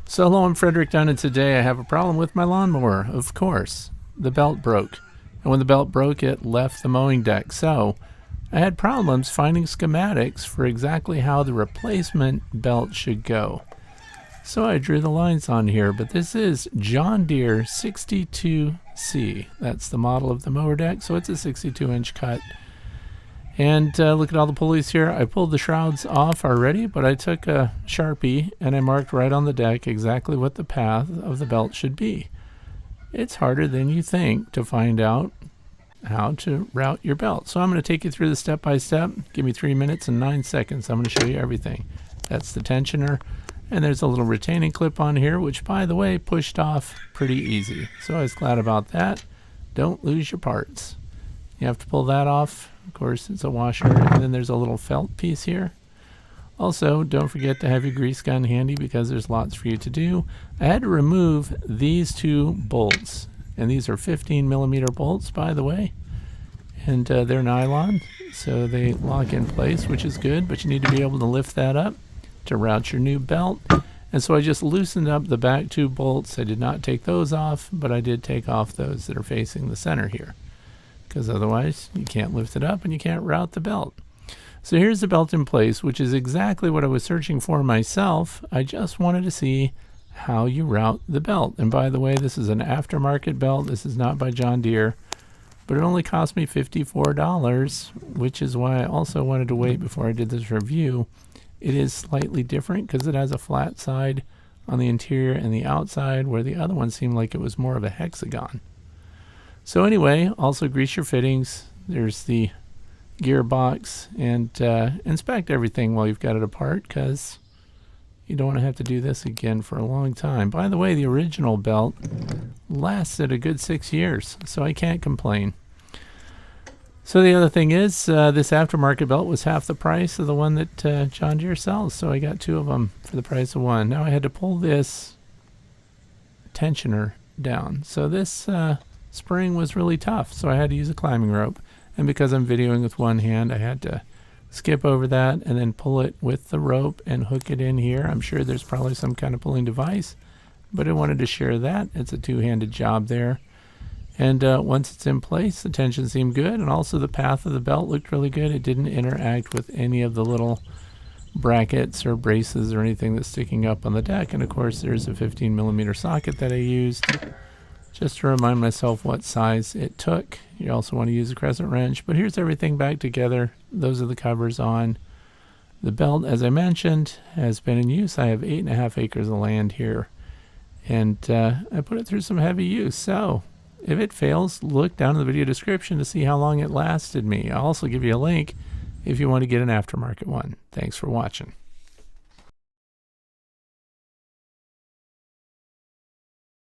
So hello, I'm Frederick Dunn, and today I have a problem with my lawnmower, of course. The belt broke. And when the belt broke, it left the mowing deck. So I had problems finding schematics for exactly how the replacement belt should go. So I drew the lines on here, but this is John Deere 62C. That's the model of the mower deck, so it's a 62-inch cut. And look at all the pulleys here. I pulled the shrouds off already, but I took a Sharpie and I marked right on the deck exactly what the path of the belt should be. It's harder than you think to find out how to route your belt. So I'm going to take you through the step by step. Give me 3 minutes and 9 seconds. I'm going to show you everything. That's the tensioner. And there's a little retaining clip on here, which, by the way, pushed off pretty easy. So I was glad about that. Don't lose your parts. You have to pull that off. Of course, it's a washer, and then there's a little felt piece here. Also, don't forget to have your grease gun handy because there's lots for you to do. I had to remove these two bolts, and these are 15mm bolts, by the way, and they're nylon, so they lock in place, which is good, but you need to be able to lift that up to route your new belt. And so I just loosened up the back two bolts. I did not take those off, but I did take off those that are facing the center here, because otherwise you can't lift it up and you can't route the belt. So here's the belt in place, which is exactly what I was searching for myself. I just wanted to see how you route the belt. And by the way, this is an aftermarket belt. This is not by John Deere, but it only cost me $54, which is why I also wanted to wait before I did this review. It is slightly different because it has a flat side on the interior and the outside, where the other one seemed like it was more of a hexagon. So anyway, also grease your fittings. There's the gearbox, and inspect everything while you've got it apart, because you don't want to have to do this again for a long time. By the way, the original belt lasted a good 6 years, so I can't complain. So the other thing is, this aftermarket belt was half the price of the one that John Deere sells, so I got two of them for the price of one. Now I had to pull this tensioner down. So this spring was really tough, so I had to use a climbing rope. And because I'm videoing with one hand, I had to skip over that and then pull it with the rope and hook it in here. I'm sure there's probably some kind of pulling device, but I wanted to share that. It's a two-handed job there. And once it's in place, the tension seemed good, and also the path of the belt looked really good. It didn't interact with any of the little brackets or braces or anything that's sticking up on the deck. And of course, there's a 15mm socket that I used just to remind myself what size it took. You also want to use a crescent wrench, but here's everything back together. Those are the covers on. The belt, as I mentioned, has been in use. I have 8.5 acres of land here, and I put it through some heavy use. So if it fails, look down in the video description to see how long it lasted me. I'll also give you a link if you want to get an aftermarket one. Thanks for watching.